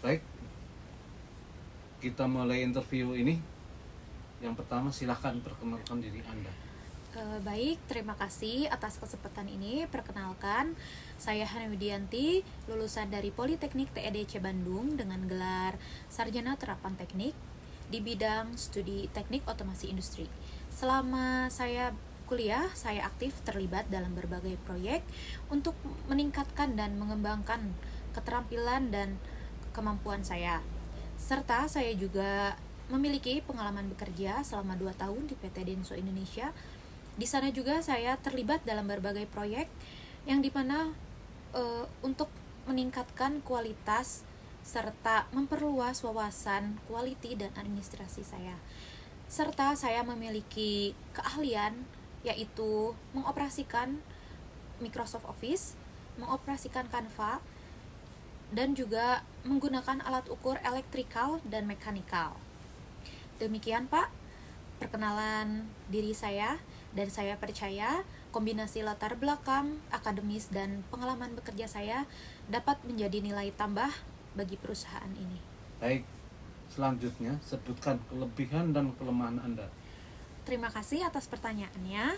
Baik, kita mulai interview ini. Yang pertama silahkan perkenalkan diri Anda. Baik, terima kasih atas kesempatan ini. Perkenalkan, saya Hana Widianti, lulusan dari Politeknik TEDC Bandung dengan gelar Sarjana Terapan Teknik di bidang studi teknik otomasi industri. Selama saya kuliah, saya aktif terlibat dalam berbagai proyek untuk meningkatkan dan mengembangkan keterampilan dan kemampuan saya. Serta saya juga memiliki pengalaman bekerja selama 2 tahun di PT Denso Indonesia. Di sana juga saya terlibat dalam berbagai proyek yang dimana untuk meningkatkan kualitas serta memperluas wawasan quality dan administrasi saya. Serta saya memiliki keahlian yaitu mengoperasikan Microsoft Office, mengoperasikan Canva, dan juga menggunakan alat ukur elektrikal dan mekanikal. Demikian Pak, perkenalan diri saya, dan saya percaya kombinasi latar belakang, akademis, dan pengalaman bekerja saya dapat menjadi nilai tambah bagi perusahaan ini. Baik, selanjutnya sebutkan kelebihan dan kelemahan Anda. Terima kasih atas pertanyaannya.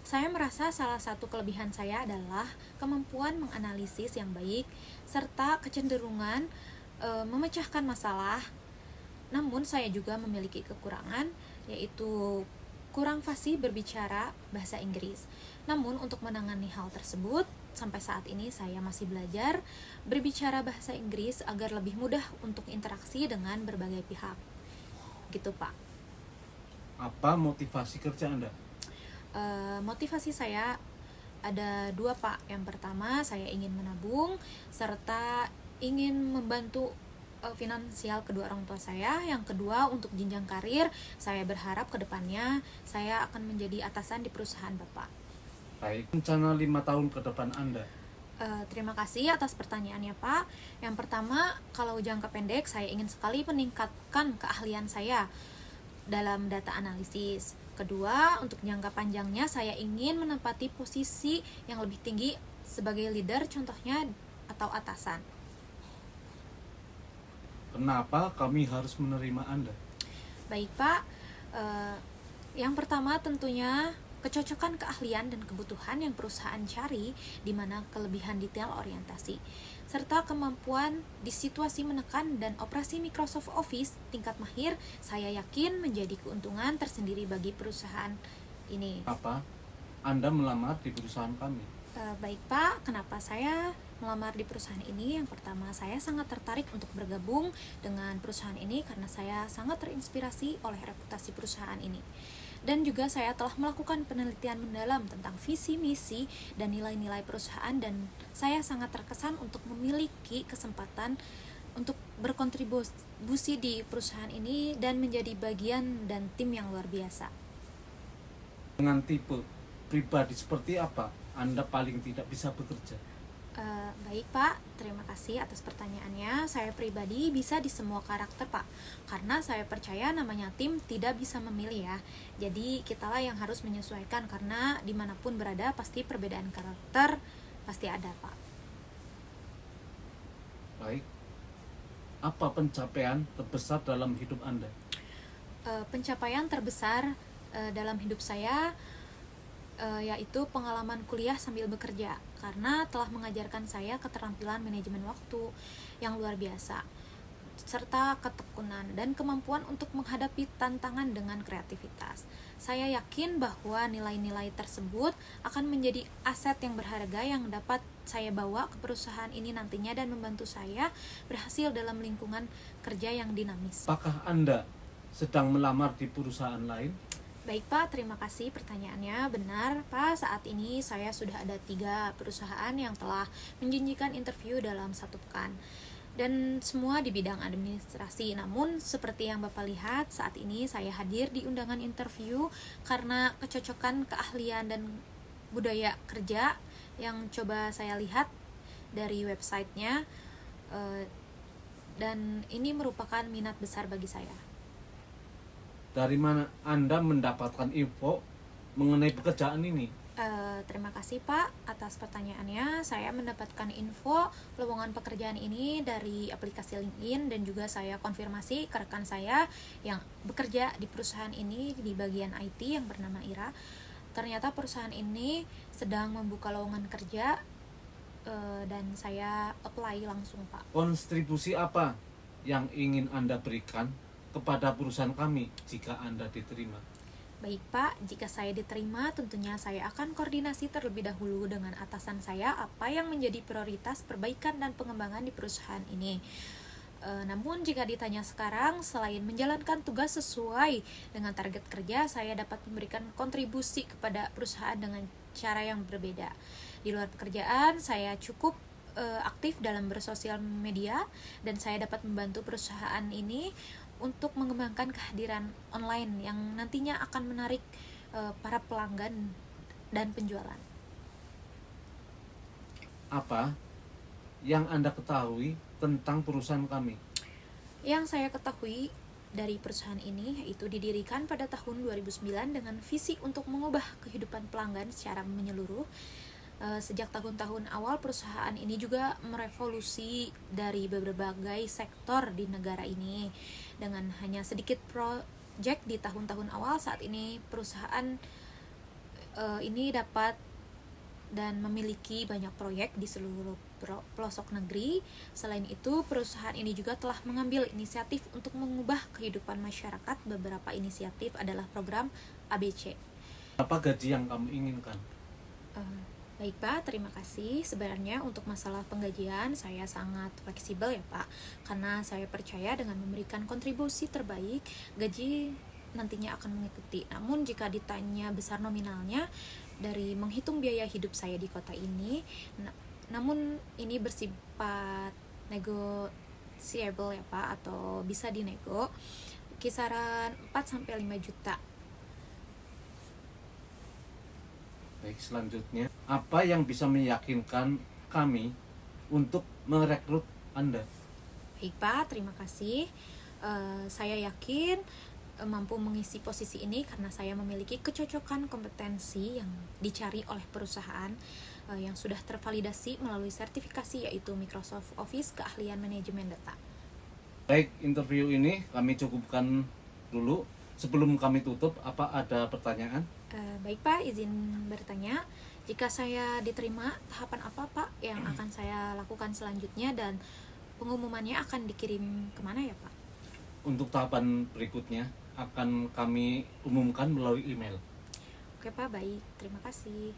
Saya merasa salah satu kelebihan saya adalah kemampuan menganalisis yang baik serta kecenderungan memecahkan masalah. Namun saya juga memiliki kekurangan, yaitu kurang fasih berbicara bahasa Inggris. Namun untuk menangani hal tersebut, sampai saat ini saya masih belajar berbicara bahasa Inggris agar lebih mudah untuk interaksi dengan berbagai pihak. Gitu Pak. Apa motivasi kerja Anda? Motivasi saya ada 2 Pak. Yang pertama, saya ingin menabung serta ingin membantu finansial kedua orang tua saya. Yang kedua, untuk jenjang karir, saya berharap ke depannya saya akan menjadi atasan di perusahaan Bapak. Baik, rencana 5 tahun ke depan Anda. Terima kasih atas pertanyaannya Pak. Yang pertama, kalau jangka pendek, saya ingin sekali meningkatkan keahlian saya dalam data analisis. Kedua, untuk jangka panjangnya, saya ingin menempati posisi yang lebih tinggi sebagai leader, contohnya atau atasan. Kenapa kami harus menerima Anda? Baik Pak, yang pertama tentunya kecocokan keahlian dan kebutuhan yang perusahaan cari, di mana kelebihan detail orientasi, serta kemampuan di situasi menekan dan operasi Microsoft Office tingkat mahir, saya yakin menjadi keuntungan tersendiri bagi perusahaan ini. Apa Anda melamar di perusahaan kami? Baik Pak, kenapa saya melamar di perusahaan ini? Yang pertama, saya sangat tertarik untuk bergabung dengan perusahaan ini karena saya sangat terinspirasi oleh reputasi perusahaan ini. Dan juga saya telah melakukan penelitian mendalam tentang visi misi dan nilai-nilai perusahaan, dan saya sangat terkesan untuk memiliki kesempatan untuk berkontribusi di perusahaan ini dan menjadi bagian dan tim yang luar biasa. Dengan tipe pribadi seperti apa Anda paling tidak bisa bekerja? Baik Pak, terima kasih atas pertanyaannya. Saya pribadi bisa di semua karakter Pak, karena saya percaya namanya tim tidak bisa memilih ya. Jadi kitalah yang harus menyesuaikan, karena dimanapun berada pasti perbedaan karakter pasti ada Pak. Baik, apa pencapaian terbesar dalam hidup Anda? Pencapaian terbesar dalam hidup saya yaitu pengalaman kuliah sambil bekerja, karena telah mengajarkan saya keterampilan manajemen waktu yang luar biasa, serta ketekunan dan kemampuan untuk menghadapi tantangan dengan kreativitas. Saya yakin bahwa nilai-nilai tersebut akan menjadi aset yang berharga yang dapat saya bawa ke perusahaan ini nantinya dan membantu saya berhasil dalam lingkungan kerja yang dinamis. Apakah Anda sedang melamar di perusahaan lain? Baik Pak, terima kasih pertanyaannya. Benar Pak, saat ini saya sudah ada 3 perusahaan yang telah menjanjikan interview dalam 1 pekan, dan semua di bidang administrasi. Namun seperti yang Bapak lihat, saat ini saya hadir di undangan interview karena kecocokan keahlian dan budaya kerja yang coba saya lihat dari websitenya, dan ini merupakan minat besar bagi saya. Dari mana Anda mendapatkan info mengenai pekerjaan ini? Terima kasih Pak atas pertanyaannya. Saya mendapatkan info lowongan pekerjaan ini dari aplikasi LinkedIn dan juga saya konfirmasi ke rekan saya yang bekerja di perusahaan ini di bagian IT yang bernama Ira. Ternyata perusahaan ini sedang membuka lowongan kerja dan saya apply langsung Pak. Kontribusi apa yang ingin Anda berikan kepada perusahaan kami jika Anda diterima? Baik Pak, jika saya diterima tentunya saya akan koordinasi terlebih dahulu dengan atasan saya apa yang menjadi prioritas perbaikan dan pengembangan di perusahaan ini. Namun jika ditanya sekarang, selain menjalankan tugas sesuai dengan target kerja, saya dapat memberikan kontribusi kepada perusahaan dengan cara yang berbeda. Di luar pekerjaan, saya cukup aktif dalam bersosial media dan saya dapat membantu perusahaan ini untuk mengembangkan kehadiran online yang nantinya akan menarik para pelanggan dan penjualan. Apa yang Anda ketahui tentang perusahaan kami? Yang saya ketahui dari perusahaan ini yaitu didirikan pada tahun 2009 dengan visi untuk mengubah kehidupan pelanggan secara menyeluruh. Sejak tahun-tahun awal perusahaan ini juga merevolusi dari berbagai sektor di negara ini. Dengan hanya sedikit proyek di tahun-tahun awal, saat ini perusahaan ini dapat dan memiliki banyak proyek di seluruh pelosok negeri. Selain itu, perusahaan ini juga telah mengambil inisiatif untuk mengubah kehidupan masyarakat. Beberapa inisiatif adalah program ABC. Apa gaji yang kamu inginkan? Baik Pak, terima kasih. Sebenarnya untuk masalah penggajian saya sangat fleksibel ya Pak, karena saya percaya dengan memberikan kontribusi terbaik, gaji nantinya akan mengikuti. Namun jika ditanya besar nominalnya, dari menghitung biaya hidup saya di kota ini, namun ini bersifat negotiable ya Pak, atau bisa dinego, kisaran 4-5 juta. Baik, selanjutnya, apa yang bisa meyakinkan kami untuk merekrut Anda? Baik Pak, terima kasih. Saya yakin mampu mengisi posisi ini karena saya memiliki kecocokan kompetensi yang dicari oleh perusahaan yang sudah tervalidasi melalui sertifikasi yaitu Microsoft Office keahlian manajemen data. Baik, interview ini kami cukupkan dulu. Sebelum kami tutup, apa ada pertanyaan? Baik Pak, izin bertanya, jika saya diterima, tahapan apa Pak yang akan saya lakukan selanjutnya dan pengumumannya akan dikirim kemana ya Pak? Untuk tahapan berikutnya akan kami umumkan melalui email. Oke Pak, baik, terima kasih.